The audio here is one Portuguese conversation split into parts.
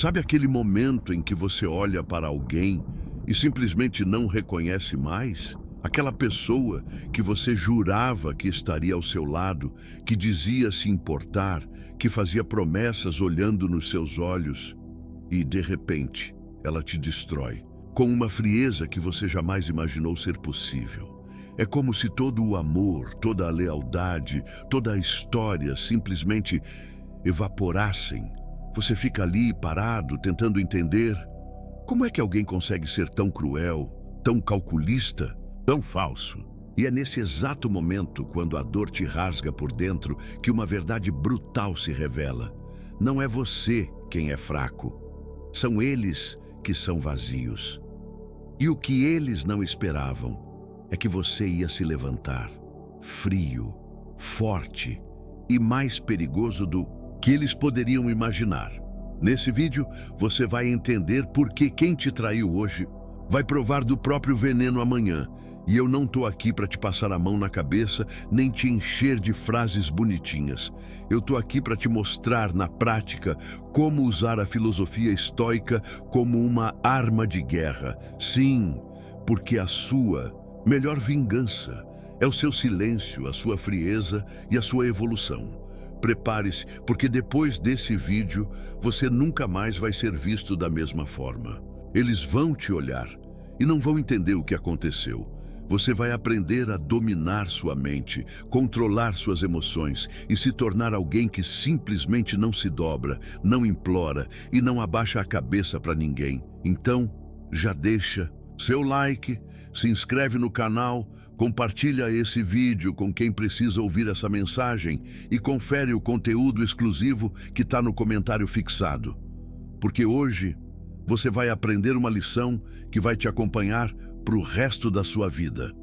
Sabe aquele momento em que você olha para alguém e simplesmente não reconhece mais? Aquela pessoa que você jurava que estaria ao seu lado, que dizia se importar, que fazia promessas olhando nos seus olhos e, de repente, ela te destrói, com uma frieza que você jamais imaginou ser possível. É como se todo o amor, toda a lealdade, toda a história simplesmente evaporassem. Você fica ali parado, tentando entender como é que alguém consegue ser tão cruel, tão calculista, tão falso. E é nesse exato momento, quando a dor te rasga por dentro, que uma verdade brutal se revela. Não é você quem é fraco, são eles que são vazios. E o que eles não esperavam é que você ia se levantar, frio, forte e mais perigoso do que eles poderiam imaginar. Nesse vídeo, você vai entender por que quem te traiu hoje vai provar do próprio veneno amanhã. E eu não tô aqui para te passar a mão na cabeça, nem te encher de frases bonitinhas. Eu tô aqui para te mostrar na prática como usar a filosofia estoica como uma arma de guerra. Sim, porque a sua melhor vingança é o seu silêncio, a sua frieza e a sua evolução. Prepare-se, porque depois desse vídeo, você nunca mais vai ser visto da mesma forma. Eles vão te olhar e não vão entender o que aconteceu. Você vai aprender a dominar sua mente, controlar suas emoções e se tornar alguém que simplesmente não se dobra, não implora e não abaixa a cabeça para ninguém. Então, já deixa seu like, se inscreve no canal, compartilha esse vídeo com quem precisa ouvir essa mensagem e confere o conteúdo exclusivo que está no comentário fixado. Porque hoje você vai aprender uma lição que vai te acompanhar para o resto da sua vida.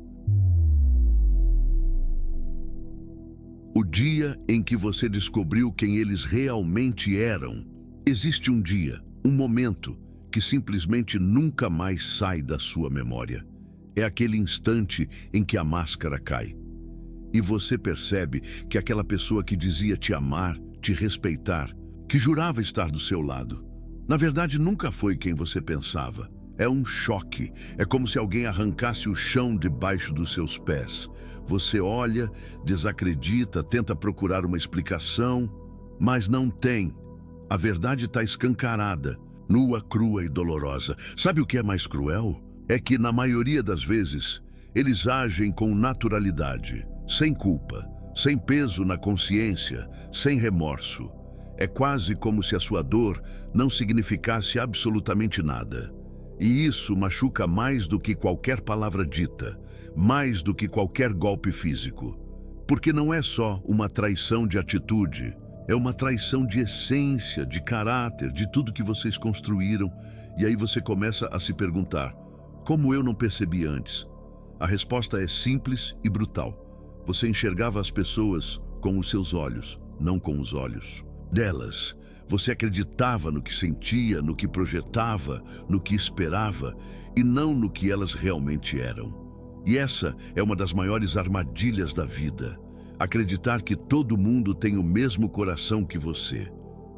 O dia em que você descobriu quem eles realmente eram. Existe um dia, um momento, que simplesmente nunca mais sai da sua memória. É aquele instante em que a máscara cai. E você percebe que aquela pessoa que dizia te amar, te respeitar, que jurava estar do seu lado, na verdade nunca foi quem você pensava. É um choque, é como se alguém arrancasse o chão debaixo dos seus pés. Você olha, desacredita, tenta procurar uma explicação, mas não tem. A verdade está escancarada, nua, crua e dolorosa. Sabe o que é mais cruel? É que, na maioria das vezes, eles agem com naturalidade, sem culpa, sem peso na consciência, sem remorso. É quase como se a sua dor não significasse absolutamente nada. E isso machuca mais do que qualquer palavra dita, mais do que qualquer golpe físico. Porque não é só uma traição de atitude, é uma traição de essência, de caráter, de tudo que vocês construíram. E aí você começa a se perguntar: como eu não percebi antes? A resposta é simples e brutal. Você enxergava as pessoas com os seus olhos, não com os olhos delas. Você acreditava no que sentia, no que projetava, no que esperava, e não no que elas realmente eram. E essa é uma das maiores armadilhas da vida. Acreditar que todo mundo tem o mesmo coração que você.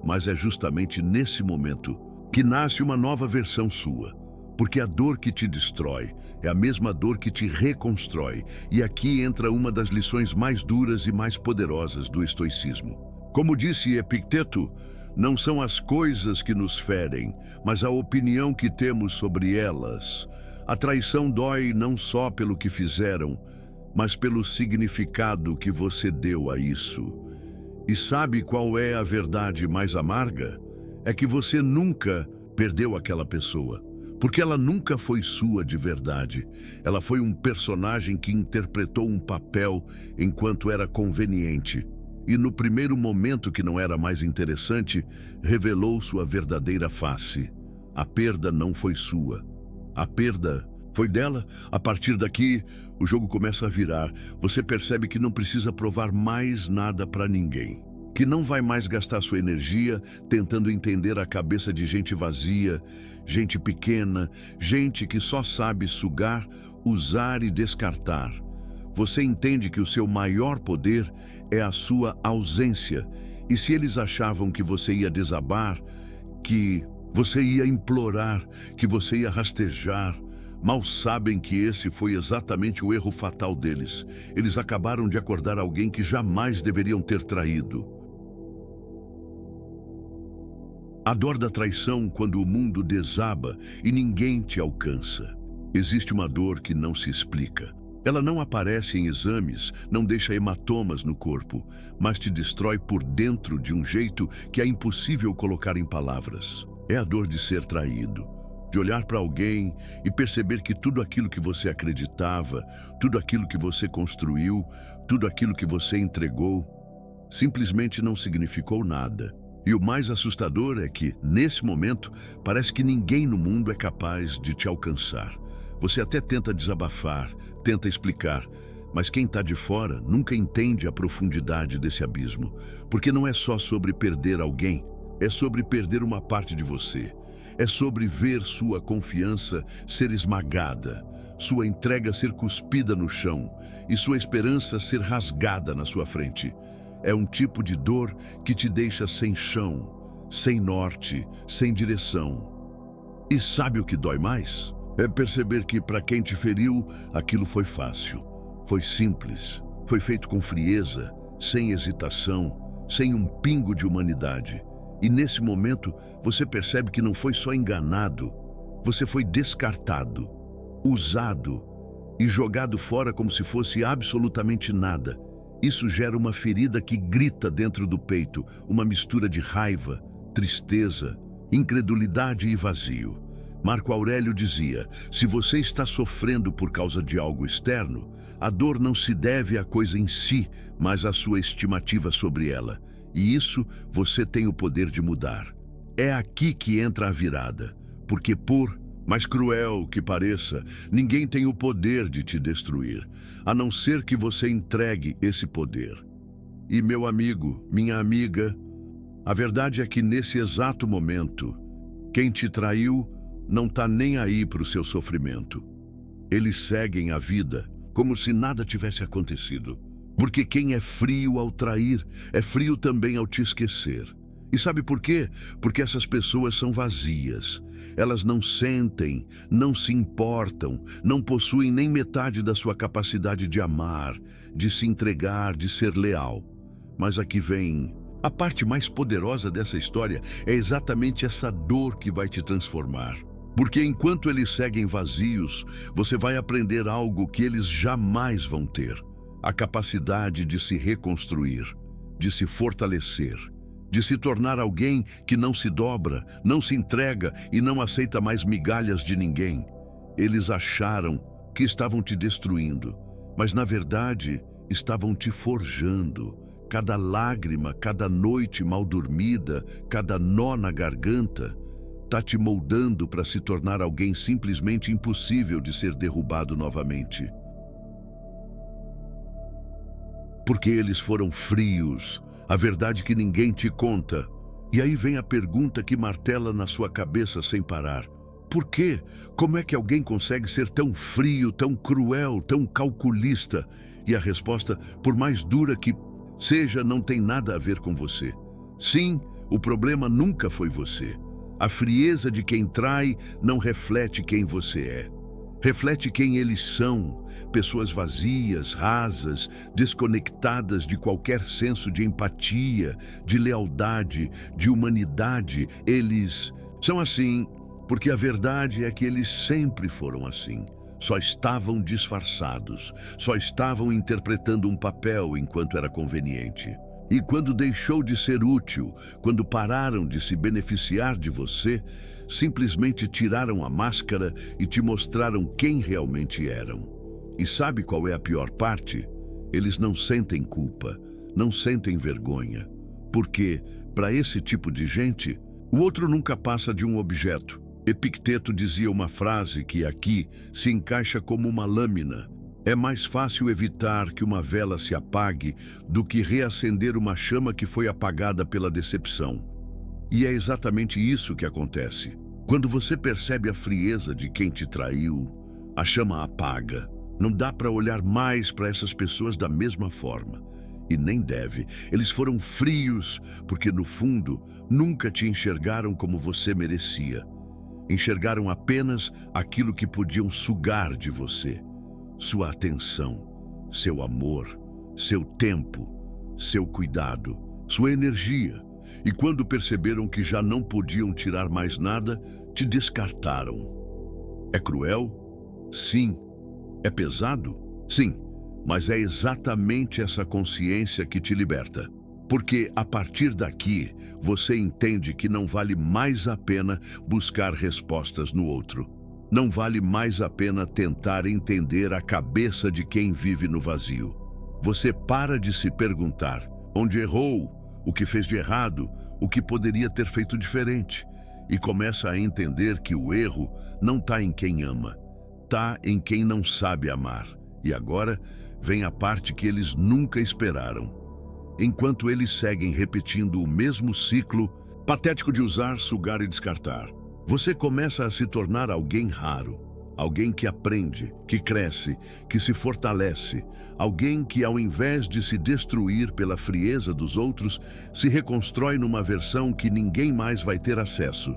Mas é justamente nesse momento que nasce uma nova versão sua. Porque a dor que te destrói é a mesma dor que te reconstrói. E aqui entra uma das lições mais duras e mais poderosas do estoicismo. Como disse Epicteto, não são as coisas que nos ferem, mas a opinião que temos sobre elas. A traição dói não só pelo que fizeram, mas pelo significado que você deu a isso. E sabe qual é a verdade mais amarga? É que você nunca perdeu aquela pessoa, porque ela nunca foi sua de verdade. Ela foi um personagem que interpretou um papel enquanto era conveniente. E no primeiro momento que não era mais interessante, revelou sua verdadeira face. A perda não foi sua. A perda foi dela. A partir daqui, o jogo começa a virar. Você percebe que não precisa provar mais nada para ninguém. Que não vai mais gastar sua energia tentando entender a cabeça de gente vazia, gente pequena, gente que só sabe sugar, usar e descartar. Você entende que o seu maior poder é a sua ausência. E se eles achavam que você ia desabar, que Você ia implorar, que você ia rastejar. Mal sabem que esse foi exatamente o erro fatal deles. Eles acabaram de acordar alguém que jamais deveriam ter traído. A dor da traição quando o mundo desaba e ninguém te alcança. Existe uma dor que não se explica. Ela não aparece em exames, não deixa hematomas no corpo, mas te destrói por dentro de um jeito que é impossível colocar em palavras. É a dor de ser traído, de olhar para alguém e perceber que tudo aquilo que você acreditava, tudo aquilo que você construiu, tudo aquilo que você entregou, simplesmente não significou nada. E o mais assustador é que, nesse momento, parece que ninguém no mundo é capaz de te alcançar. Você até tenta desabafar, tenta explicar, mas quem está de fora nunca entende a profundidade desse abismo, porque não é só sobre perder alguém, é sobre perder uma parte de você. É sobre ver sua confiança ser esmagada, sua entrega ser cuspida no chão e sua esperança ser rasgada na sua frente. É um tipo de dor que te deixa sem chão, sem norte, sem direção. E sabe o que dói mais? É perceber que para quem te feriu, aquilo foi fácil, foi simples, foi feito com frieza, sem hesitação, sem um pingo de humanidade. E nesse momento, você percebe que não foi só enganado, você foi descartado, usado e jogado fora como se fosse absolutamente nada. Isso gera uma ferida que grita dentro do peito, uma mistura de raiva, tristeza, incredulidade e vazio. Marco Aurélio dizia: se você está sofrendo por causa de algo externo, a dor não se deve à coisa em si, mas à sua estimativa sobre ela. E isso você tem o poder de mudar. É aqui que entra a virada, porque por mais cruel que pareça, ninguém tem o poder de te destruir, a não ser que você entregue esse poder. E meu amigo, minha amiga, a verdade é que nesse exato momento, quem te traiu não está nem aí para o seu sofrimento. Eles seguem a vida como se nada tivesse acontecido. Porque quem é frio ao trair, é frio também ao te esquecer. E sabe por quê? Porque essas pessoas são vazias. Elas não sentem, não se importam, não possuem nem metade da sua capacidade de amar, de se entregar, de ser leal. Mas aqui vem a parte mais poderosa dessa história, é exatamente essa dor que vai te transformar. Porque enquanto eles seguem vazios, você vai aprender algo que eles jamais vão ter. A capacidade de se reconstruir, de se fortalecer, de se tornar alguém que não se dobra, não se entrega e não aceita mais migalhas de ninguém. Eles acharam que estavam te destruindo, mas na verdade estavam te forjando. Cada lágrima, cada noite mal dormida, cada nó na garganta, está te moldando para se tornar alguém simplesmente impossível de ser derrubado novamente. Porque eles foram frios, a verdade que ninguém te conta. E aí vem a pergunta que martela na sua cabeça sem parar. Por quê? Como é que alguém consegue ser tão frio, tão cruel, tão calculista? E a resposta, por mais dura que seja, não tem nada a ver com você. Sim, o problema nunca foi você. A frieza de quem trai não reflete quem você é. Reflete quem eles são, pessoas vazias, rasas, desconectadas de qualquer senso de empatia, de lealdade, de humanidade. Eles são assim porque a verdade é que eles sempre foram assim. Só estavam disfarçados, só estavam interpretando um papel enquanto era conveniente. E quando deixou de ser útil, quando pararam de se beneficiar de você, simplesmente tiraram a máscara e te mostraram quem realmente eram. E sabe qual é a pior parte? Eles não sentem culpa, não sentem vergonha. Porque, para esse tipo de gente, o outro nunca passa de um objeto. Epicteto dizia uma frase que aqui se encaixa como uma lâmina. É mais fácil evitar que uma vela se apague do que reacender uma chama que foi apagada pela decepção. E é exatamente isso que acontece. Quando você percebe a frieza de quem te traiu, a chama apaga. Não dá para olhar mais para essas pessoas da mesma forma. e nem deve. Eles foram frios, porque no fundo nunca te enxergaram como você merecia. Enxergaram apenas aquilo que podiam sugar de você. Sua atenção, seu amor, seu tempo, seu cuidado, sua energia. E quando perceberam que já não podiam tirar mais nada, te descartaram. É cruel? Sim. É pesado? Sim. Mas é exatamente essa consciência que te liberta. Porque a partir daqui, você entende que não vale mais a pena buscar respostas no outro. Não vale mais a pena tentar entender a cabeça de quem vive no vazio. Você para de se perguntar onde errou, o que fez de errado, o que poderia ter feito diferente. E começa a entender que o erro não está em quem ama, está em quem não sabe amar. E agora vem a parte que eles nunca esperaram. Enquanto eles seguem repetindo o mesmo ciclo patético de usar, sugar e descartar, você começa a se tornar alguém raro, alguém que aprende, que cresce, que se fortalece, alguém que, ao invés de se destruir pela frieza dos outros, se reconstrói numa versão que ninguém mais vai ter acesso.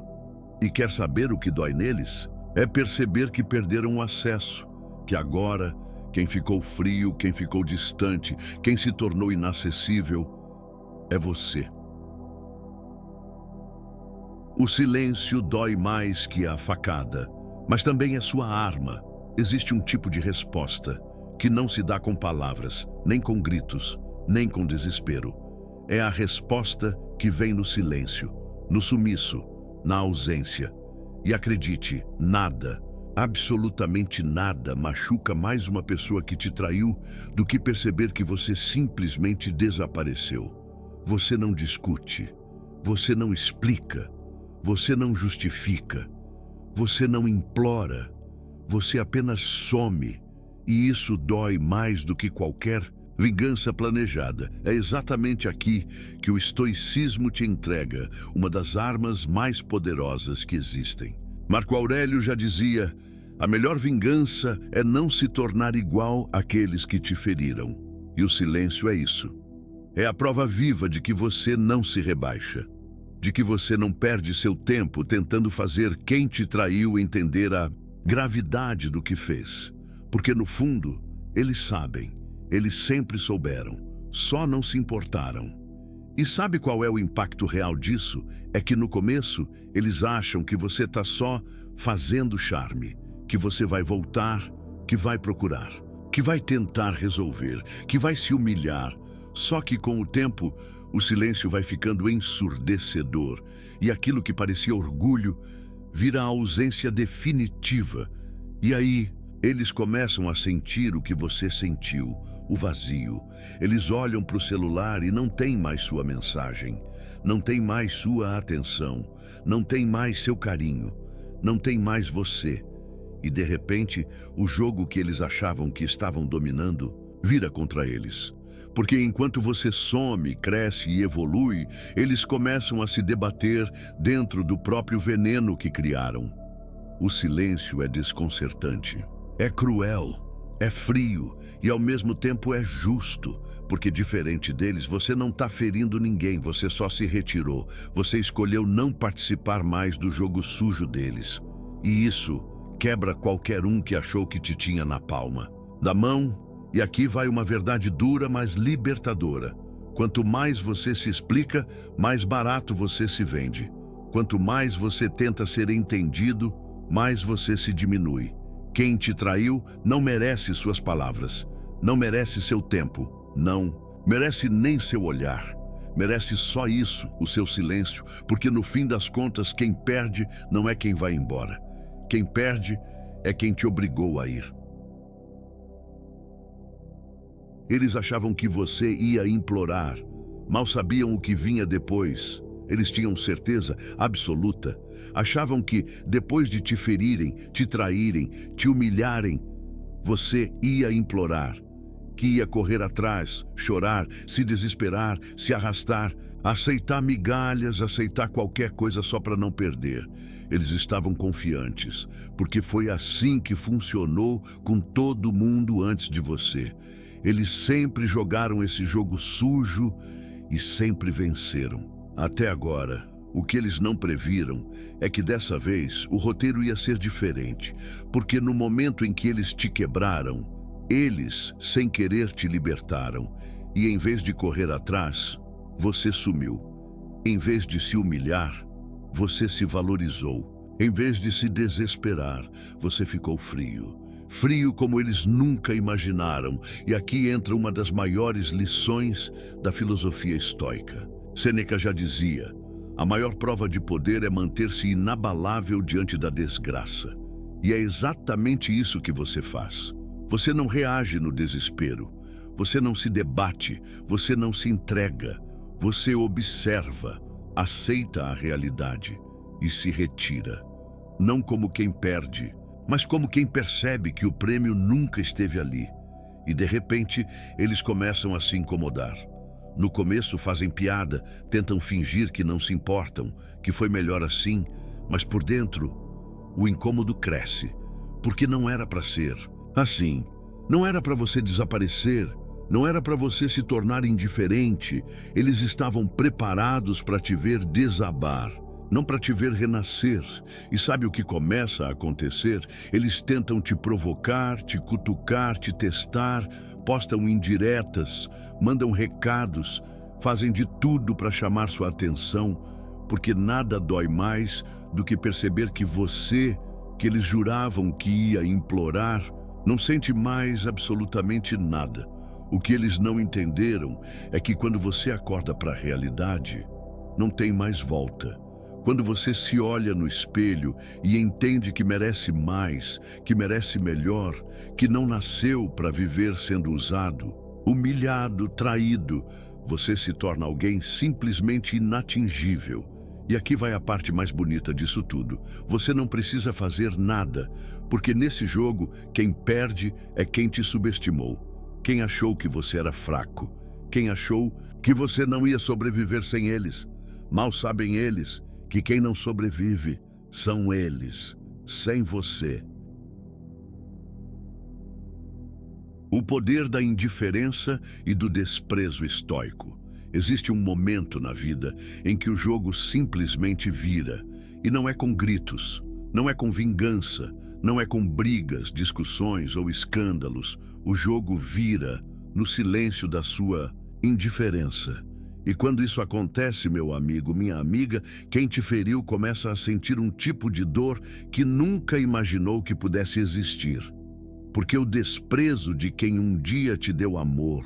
E quer saber o que dói neles? É perceber que perderam o acesso, que agora quem ficou frio, quem ficou distante, quem se tornou inacessível, é você. O silêncio dói mais que a facada, mas também é sua arma. Existe um tipo de resposta que não se dá com palavras, nem com gritos, nem com desespero. É a resposta que vem no silêncio, no sumiço, na ausência. E acredite, nada, absolutamente nada machuca mais uma pessoa que te traiu do que perceber que você simplesmente desapareceu. Você não discute, você não explica, você não justifica, você não implora, você apenas some. E isso dói mais do que qualquer vingança planejada. É exatamente aqui que o estoicismo te entrega uma das armas mais poderosas que existem. Marco Aurélio já dizia: a melhor vingança é não se tornar igual àqueles que te feriram. E o silêncio é isso. É a prova viva de que você não se rebaixa, de que você não perde seu tempo tentando fazer quem te traiu entender a gravidade do que fez. Porque no fundo, eles sabem, eles sempre souberam, só não se importaram. E sabe qual é o impacto real disso? É que no começo, eles acham que você está só fazendo charme, que você vai voltar, que vai procurar, que vai tentar resolver, que vai se humilhar. Só que com o tempo, o silêncio vai ficando ensurdecedor e aquilo que parecia orgulho vira a ausência definitiva. E aí, eles começam a sentir o que você sentiu, o vazio. Eles olham para o celular e não tem mais sua mensagem, não tem mais sua atenção, não tem mais seu carinho, não tem mais você. E de repente, o jogo que eles achavam que estavam dominando vira contra eles. Porque enquanto você some, cresce e evolui, eles começam a se debater dentro do próprio veneno que criaram. O silêncio é desconcertante, é cruel, é frio e ao mesmo tempo é justo, porque diferente deles, você não está ferindo ninguém, você só se retirou. Você escolheu não participar mais do jogo sujo deles. E isso quebra qualquer um que achou que te tinha na palma da mão. E aqui vai uma verdade dura, mas libertadora. Quanto mais você se explica, mais barato você se vende. Quanto mais você tenta ser entendido, mais você se diminui. Quem te traiu não merece suas palavras, não merece seu tempo, não merece nem seu olhar. Merece só isso, o seu silêncio, porque no fim das contas, quem perde não é quem vai embora. Quem perde é quem te obrigou a ir. Eles achavam que você ia implorar, mal sabiam o que vinha depois. Eles tinham certeza absoluta. Achavam que, depois de te ferirem, te traírem, te humilharem, você ia implorar, que ia correr atrás, chorar, se desesperar, se arrastar, aceitar migalhas, aceitar qualquer coisa só para não perder. Eles estavam confiantes, porque foi assim que funcionou com todo mundo antes de você. Eles sempre jogaram esse jogo sujo e sempre venceram. Até agora, o que eles não previram é que dessa vez o roteiro ia ser diferente, porque no momento em que eles te quebraram, eles, sem querer, te libertaram, e em vez de correr atrás, você sumiu. Em vez de se humilhar, você se valorizou. Em vez de se desesperar, você ficou frio. Frio como eles nunca imaginaram. E aqui entra uma das maiores lições da filosofia estoica. Sêneca já dizia: a maior prova de poder é manter-se inabalável diante da desgraça. E é exatamente isso que você faz. Você não reage no desespero. Você não se debate. Você não se entrega. Você observa, aceita a realidade e se retira. Não como quem perde, mas como quem percebe que o prêmio nunca esteve ali. E de repente, eles começam a se incomodar. No começo fazem piada, tentam fingir que não se importam, que foi melhor assim, mas por dentro, o incômodo cresce, porque não era para ser assim. Não era para você desaparecer, não era para você se tornar indiferente. Eles estavam preparados para te ver desabar, não para te ver renascer. E sabe o que começa a acontecer? Eles tentam te provocar, te cutucar, te testar, postam indiretas, mandam recados, fazem de tudo para chamar sua atenção, porque nada dói mais do que perceber que você, que eles juravam que ia implorar, não sente mais absolutamente nada. O que eles não entenderam é que quando você acorda para a realidade, não tem mais volta. Quando você se olha no espelho e entende que merece mais, que merece melhor, que não nasceu para viver sendo usado, humilhado, traído, você se torna alguém simplesmente inatingível. E aqui vai a parte mais bonita disso tudo. Você não precisa fazer nada, porque nesse jogo, quem perde é quem te subestimou. Quem achou que você era fraco. Quem achou que você não ia sobreviver sem eles. Mal sabem eles que quem não sobrevive são eles, sem você. O poder da indiferença e do desprezo estoico. Existe um momento na vida em que o jogo simplesmente vira. E não é com gritos, não é com vingança, não é com brigas, discussões ou escândalos. O jogo vira no silêncio da sua indiferença. E quando isso acontece, meu amigo, minha amiga, quem te feriu começa a sentir um tipo de dor que nunca imaginou que pudesse existir. Porque o desprezo de quem um dia te deu amor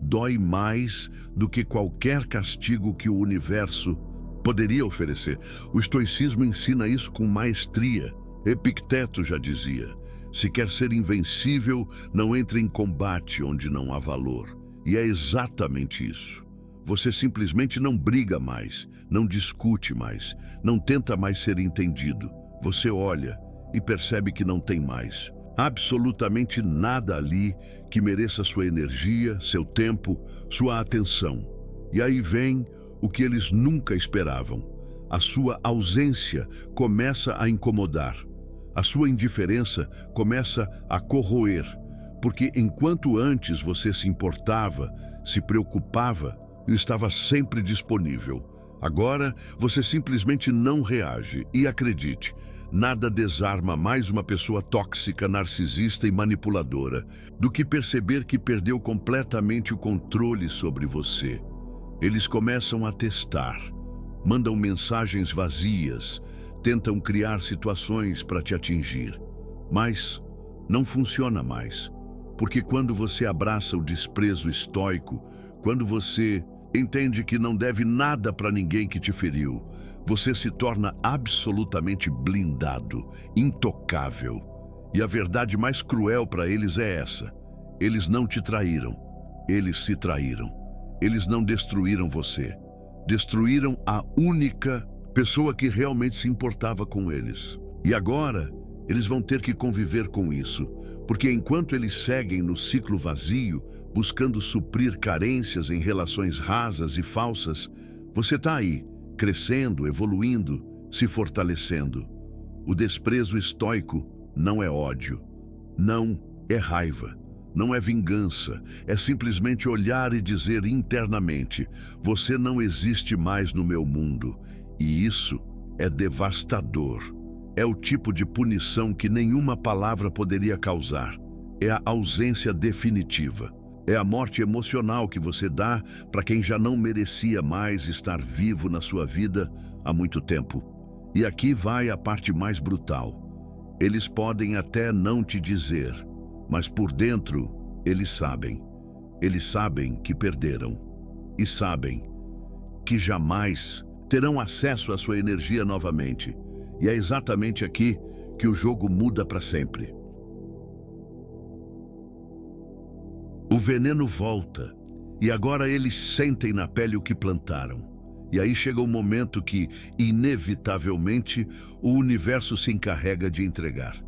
dói mais do que qualquer castigo que o universo poderia oferecer. O estoicismo ensina isso com maestria. Epicteto já dizia: se quer ser invencível, não entre em combate onde não há valor. E é exatamente isso. Você simplesmente não briga mais, não discute mais, não tenta mais ser entendido. Você olha e percebe que não tem mais absolutamente nada ali que mereça sua energia, seu tempo, sua atenção. E aí vem o que eles nunca esperavam. A sua ausência começa a incomodar. A sua indiferença começa a corroer. Porque enquanto antes você se importava, se preocupava, estava sempre disponível. Agora, você simplesmente não reage. E acredite, nada desarma mais uma pessoa tóxica, narcisista e manipuladora do que perceber que perdeu completamente o controle sobre você. Eles começam a testar, mandam mensagens vazias, tentam criar situações para te atingir. Mas não funciona mais. Porque quando você abraça o desprezo estoico, quando você entende que não deve nada para ninguém que te feriu, você se torna absolutamente blindado, intocável. E a verdade mais cruel para eles é essa: eles não te traíram, eles se traíram. Eles não destruíram você, destruíram a única pessoa que realmente se importava com eles. E agora, eles vão ter que conviver com isso, porque enquanto eles seguem no ciclo vazio, buscando suprir carências em relações rasas e falsas, você está aí, crescendo, evoluindo, se fortalecendo. O desprezo estoico não é ódio, não é raiva, não é vingança, é simplesmente olhar e dizer internamente: você não existe mais no meu mundo. E isso é devastador. É o tipo de punição que nenhuma palavra poderia causar. É a ausência definitiva. É a morte emocional que você dá para quem já não merecia mais estar vivo na sua vida há muito tempo. E aqui vai a parte mais brutal. Eles podem até não te dizer, mas por dentro eles sabem. Eles sabem que perderam. E sabem que jamais terão acesso à sua energia novamente. E é exatamente aqui que o jogo muda para sempre. O veneno volta, e agora eles sentem na pele o que plantaram. E aí chega um momento que, inevitavelmente, o universo se encarrega de entregar.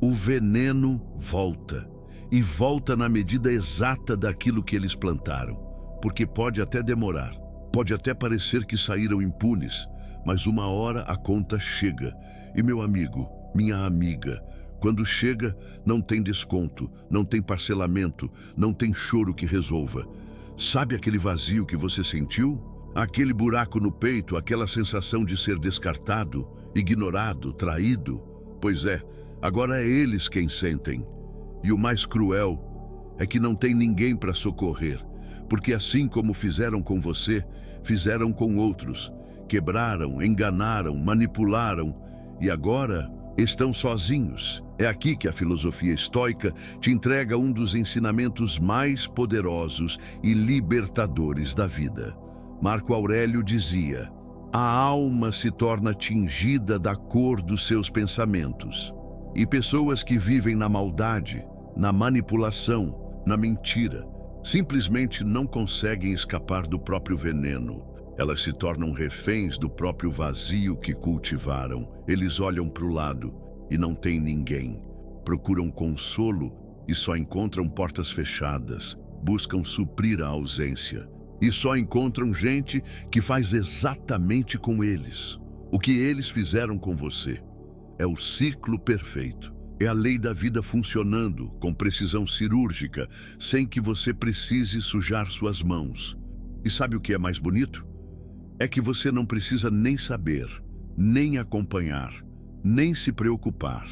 O veneno volta, e volta na medida exata daquilo que eles plantaram. Porque pode até demorar, pode até parecer que saíram impunes, mas uma hora a conta chega. E meu amigo, minha amiga, quando chega, não tem desconto, não tem parcelamento, não tem choro que resolva. Sabe aquele vazio que você sentiu? Aquele buraco no peito, aquela sensação de ser descartado, ignorado, traído? Pois é, agora é eles quem sentem. E o mais cruel é que não tem ninguém para socorrer, porque assim como fizeram com você, fizeram com outros. Quebraram, enganaram, manipularam e agora estão sozinhos. É aqui que a filosofia estoica te entrega um dos ensinamentos mais poderosos e libertadores da vida. Marco Aurélio dizia: a alma se torna tingida da cor dos seus pensamentos. E pessoas que vivem na maldade, na manipulação, na mentira, simplesmente não conseguem escapar do próprio veneno. Elas se tornam reféns do próprio vazio que cultivaram. Eles olham para o lado e não tem ninguém. Procuram consolo e só encontram portas fechadas. Buscam suprir a ausência. E só encontram gente que faz exatamente com eles o que eles fizeram com você. É o ciclo perfeito. É a lei da vida funcionando com precisão cirúrgica, sem que você precise sujar suas mãos. E sabe o que é mais bonito? É que você não precisa nem saber, nem acompanhar, nem se preocupar.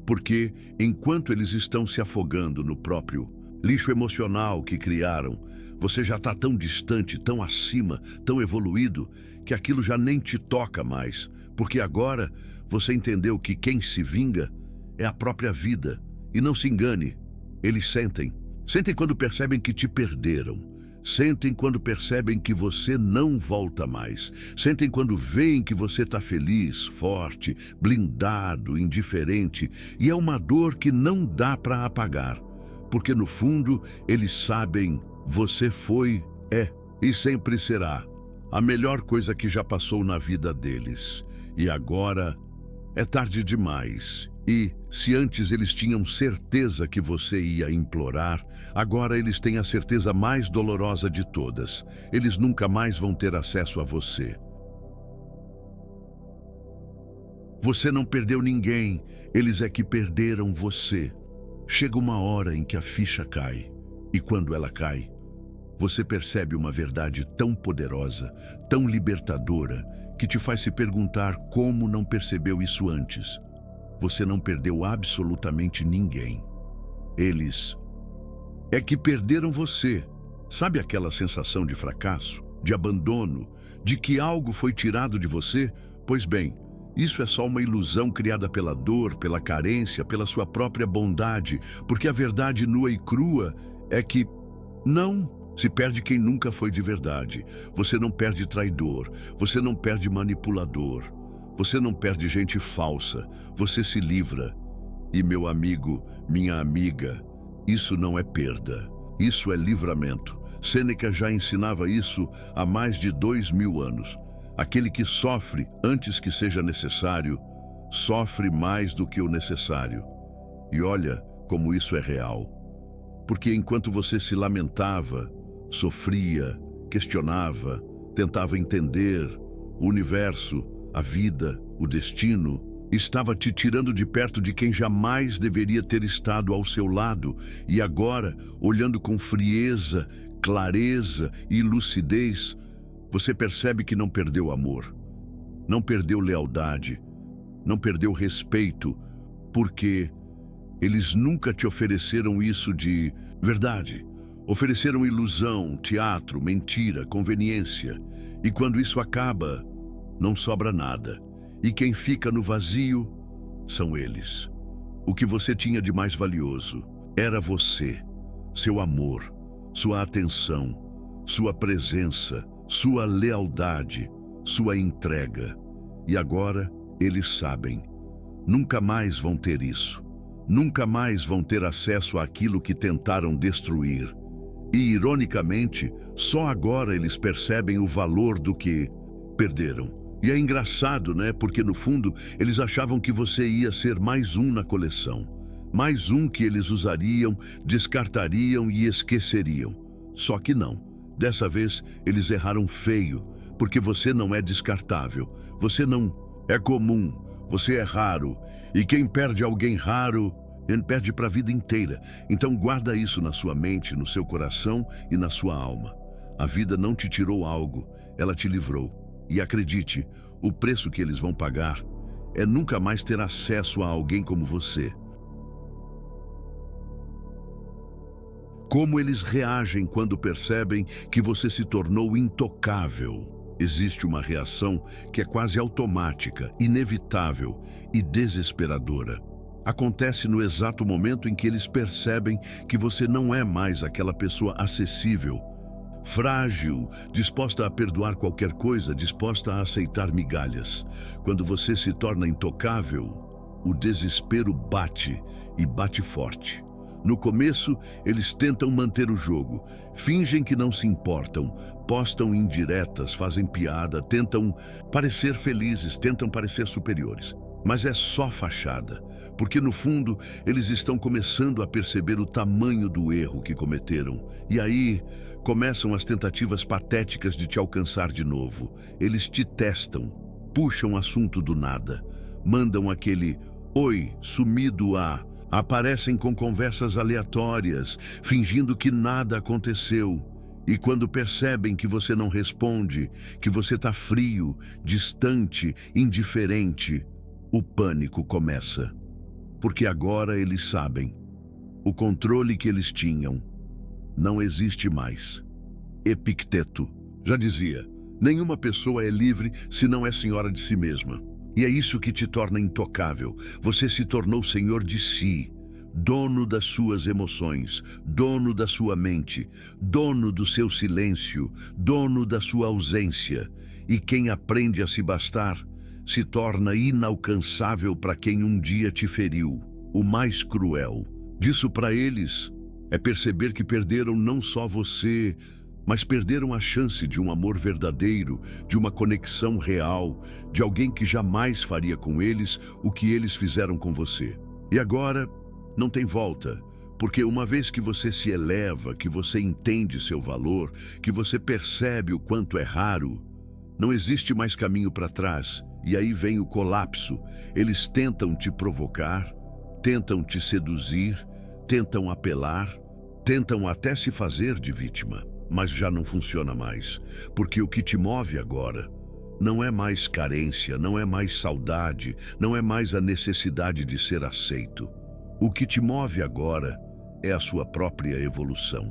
Porque, enquanto eles estão se afogando no próprio lixo emocional que criaram, você já está tão distante, tão acima, tão evoluído, que aquilo já nem te toca mais. Porque agora você entendeu que quem se vinga é a própria vida. E não se engane, eles sentem. Sentem quando percebem que te perderam. Sentem quando percebem que você não volta mais. Sentem quando veem que você está feliz, forte, blindado, indiferente. E é uma dor que não dá para apagar. Porque no fundo, eles sabem, você foi, é e sempre será a melhor coisa que já passou na vida deles. E agora é tarde demais. E, se antes eles tinham certeza que você ia implorar, agora eles têm a certeza mais dolorosa de todas. Eles nunca mais vão ter acesso a você. Você não perdeu ninguém, eles é que perderam você. Chega uma hora em que a ficha cai, e quando ela cai, você percebe uma verdade tão poderosa, tão libertadora, que te faz se perguntar como não percebeu isso antes. Você não perdeu absolutamente ninguém. Eles é que perderam você. Sabe aquela sensação de fracasso, de abandono, de que algo foi tirado de você? Pois bem, isso é só uma ilusão criada pela dor, pela carência, pela sua própria bondade, porque a verdade nua e crua é que não se perde quem nunca foi de verdade. Você não perde traidor, você não perde manipulador. Você não perde gente falsa, você se livra. E meu amigo, minha amiga, isso não é perda, isso é livramento. Sêneca já ensinava isso há mais de 2000 anos. Aquele que sofre antes que seja necessário, sofre mais do que o necessário. E olha como isso é real. Porque enquanto você se lamentava, sofria, questionava, tentava entender o universo, a vida, o destino, Estava te tirando de perto de quem jamais deveria ter estado ao seu lado, e agora, olhando com frieza, clareza e lucidez, você percebe que não perdeu amor, não perdeu lealdade, não perdeu respeito, porque eles nunca te ofereceram isso de verdade. Ofereceram ilusão, teatro, mentira, conveniência. E quando isso acaba, não sobra nada. E quem fica no vazio são eles. O que você tinha de mais valioso era você, seu amor, sua atenção, sua presença, sua lealdade, sua entrega. E agora eles sabem. Nunca mais vão ter isso. Nunca mais vão ter acesso àquilo que tentaram destruir. E, ironicamente, só agora eles percebem o valor do que perderam. E é engraçado, né? Porque, no fundo, eles achavam que você ia ser mais um na coleção. Mais um que eles usariam, descartariam e esqueceriam. Só que não. Dessa vez, eles erraram feio, porque você não é descartável. Você não é comum. Você é raro. E quem perde alguém raro, ele perde para a vida inteira. Então guarda isso na sua mente, no seu coração e na sua alma. A vida não te tirou algo, ela te livrou. E acredite, o preço que eles vão pagar é nunca mais ter acesso a alguém como você. Como eles reagem quando percebem que você se tornou intocável? Existe uma reação que é quase automática, inevitável e desesperadora. Acontece no exato momento em que eles percebem que você não é mais aquela pessoa acessível, frágil, disposta a perdoar qualquer coisa, disposta a aceitar migalhas. Quando você se torna intocável, o desespero bate e bate forte. No começo, eles tentam manter o jogo, fingem que não se importam, postam indiretas, fazem piada, tentam parecer felizes, tentam parecer superiores. Mas é só fachada, porque no fundo eles estão começando a perceber o tamanho do erro que cometeram. E aí começam as tentativas patéticas de te alcançar de novo. Eles te testam, puxam assunto do nada, mandam aquele "oi" sumido aparecem com conversas aleatórias, fingindo que nada aconteceu. E quando percebem que você não responde, que você está frio, distante, indiferente, o pânico começa. Porque agora eles sabem. O controle que eles tinham não existe mais. Epicteto já dizia: nenhuma pessoa é livre se não é senhora de si mesma. E é isso que te torna intocável. Você se tornou senhor de si, dono das suas emoções, dono da sua mente, dono do seu silêncio, dono da sua ausência. E quem aprende a se bastar se torna inalcançável para quem um dia te feriu. O mais cruel disso para eles é perceber que perderam não só você, mas perderam a chance de um amor verdadeiro, de uma conexão real, de alguém que jamais faria com eles o que eles fizeram com você. E agora não tem volta, porque uma vez que você se eleva, que você entende seu valor, que você percebe o quanto é raro, não existe mais caminho para trás. E aí vem o colapso. Eles tentam te provocar, tentam te seduzir, tentam apelar, tentam até se fazer de vítima. Mas já não funciona mais, porque o que te move agora não é mais carência, não é mais saudade, não é mais a necessidade de ser aceito. O que te move agora é a sua própria evolução.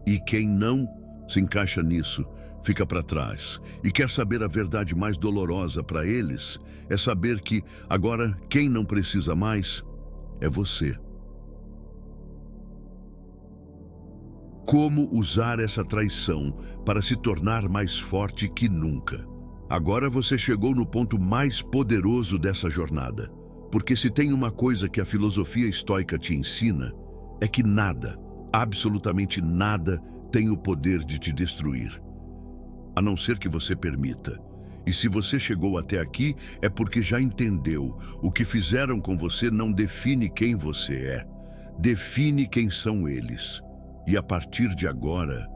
E quem não se encaixa nisso, fica para trás. E quer saber a verdade mais dolorosa para eles? É saber que agora quem não precisa mais é você. Como usar essa traição para se tornar mais forte que nunca? Agora você chegou no ponto mais poderoso dessa jornada. Porque se tem uma coisa que a filosofia estoica te ensina, é que nada, absolutamente nada, tem o poder de te destruir, a não ser que você permita. E se você chegou até aqui, é porque já entendeu. O que fizeram com você não define quem você é, define quem são eles. E a partir de agora,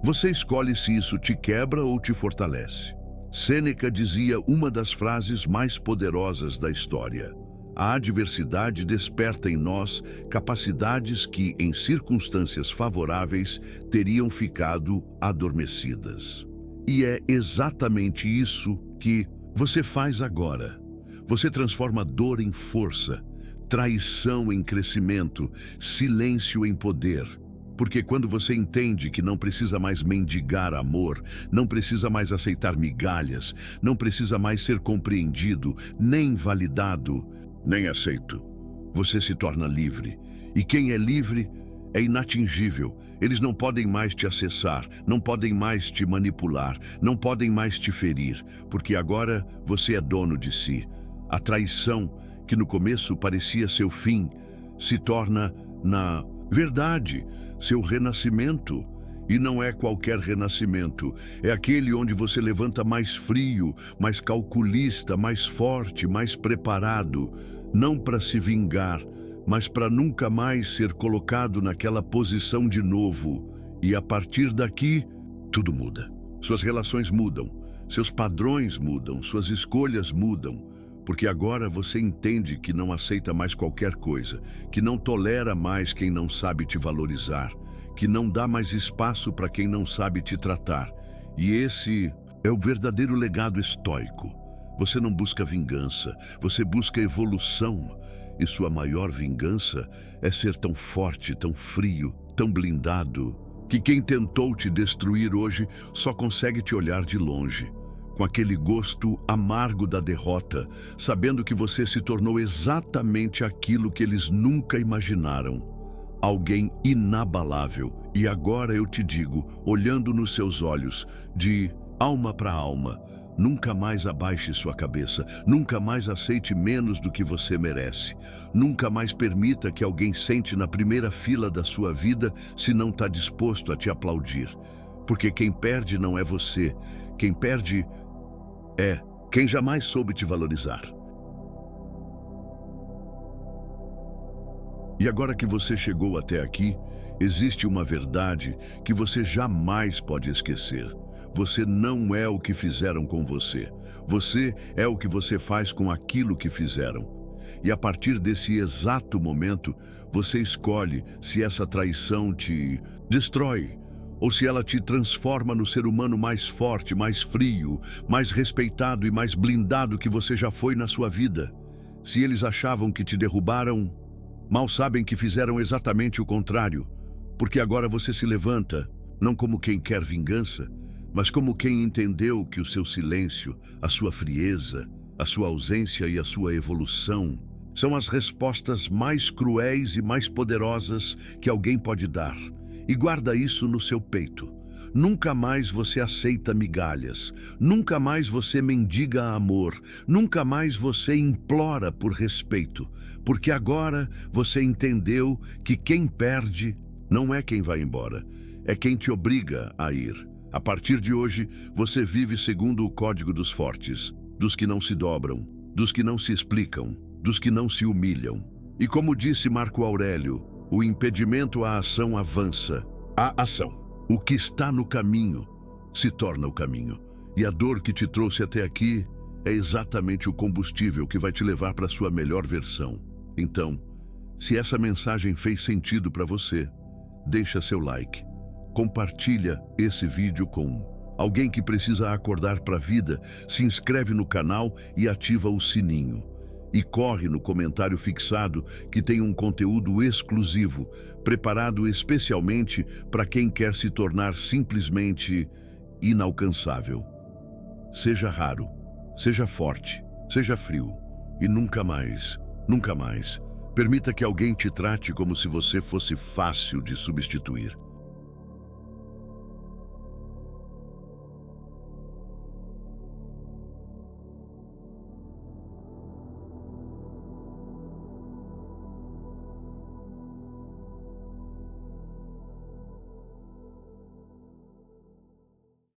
você escolhe se isso te quebra ou te fortalece. Sêneca dizia uma das frases mais poderosas da história: a adversidade desperta em nós capacidades que, em circunstâncias favoráveis, teriam ficado adormecidas. E é exatamente isso que você faz agora. Você transforma dor em força, traição em crescimento, silêncio em poder. Porque quando você entende que não precisa mais mendigar amor, não precisa mais aceitar migalhas, não precisa mais ser compreendido, nem validado, nem aceito, você se torna livre. E quem é livre é inatingível. Eles não podem mais te acessar, não podem mais te manipular, não podem mais te ferir, porque agora você é dono de si. A traição, que no começo parecia seu fim, se torna, na verdade, seu renascimento. E não é qualquer renascimento, é aquele onde você levanta mais frio, mais calculista, mais forte, mais preparado, não para se vingar, mas para nunca mais ser colocado naquela posição de novo. E a partir daqui, tudo muda. Suas relações mudam, seus padrões mudam, suas escolhas mudam, porque agora você entende que não aceita mais qualquer coisa, que não tolera mais quem não sabe te valorizar, que não dá mais espaço para quem não sabe te tratar. E esse é o verdadeiro legado estoico. Você não busca vingança, você busca evolução. E sua maior vingança é ser tão forte, tão frio, tão blindado, que quem tentou te destruir hoje só consegue te olhar de longe, com aquele gosto amargo da derrota, sabendo que você se tornou exatamente aquilo que eles nunca imaginaram. Alguém inabalável. E agora eu te digo, olhando nos seus olhos, de alma para alma, nunca mais abaixe sua cabeça, nunca mais aceite menos do que você merece. Nunca mais permita que alguém sente na primeira fila da sua vida se não está disposto a te aplaudir. Porque quem perde não é você, quem perde é quem jamais soube te valorizar. E agora que você chegou até aqui, existe uma verdade que você jamais pode esquecer. Você não é o que fizeram com você. Você é o que você faz com aquilo que fizeram. E a partir desse exato momento, você escolhe se essa traição te destrói ou se ela te transforma no ser humano mais forte, mais frio, mais respeitado e mais blindado que você já foi na sua vida. Se eles achavam que te derrubaram, mal sabem que fizeram exatamente o contrário, porque agora você se levanta, não como quem quer vingança, mas como quem entendeu que o seu silêncio, a sua frieza, a sua ausência e a sua evolução são as respostas mais cruéis e mais poderosas que alguém pode dar. E guarda isso no seu peito. Nunca mais você aceita migalhas, nunca mais você mendiga amor, nunca mais você implora por respeito, porque agora você entendeu que quem perde não é quem vai embora, é quem te obriga a ir. A partir de hoje, você vive segundo o código dos fortes, dos que não se dobram, dos que não se explicam, dos que não se humilham. E como disse Marco Aurélio, o impedimento à ação avança. A ação. O que está no caminho se torna o caminho. E a dor que te trouxe até aqui é exatamente o combustível que vai te levar para a sua melhor versão. Então, se essa mensagem fez sentido para você, deixa seu like. Compartilha esse vídeo com alguém que precisa acordar para a vida, se inscreve no canal e ativa o sininho. E corre no comentário fixado que tem um conteúdo exclusivo, preparado especialmente para quem quer se tornar simplesmente inalcançável. Seja raro, seja forte, seja frio e nunca mais, permita que alguém te trate como se você fosse fácil de substituir.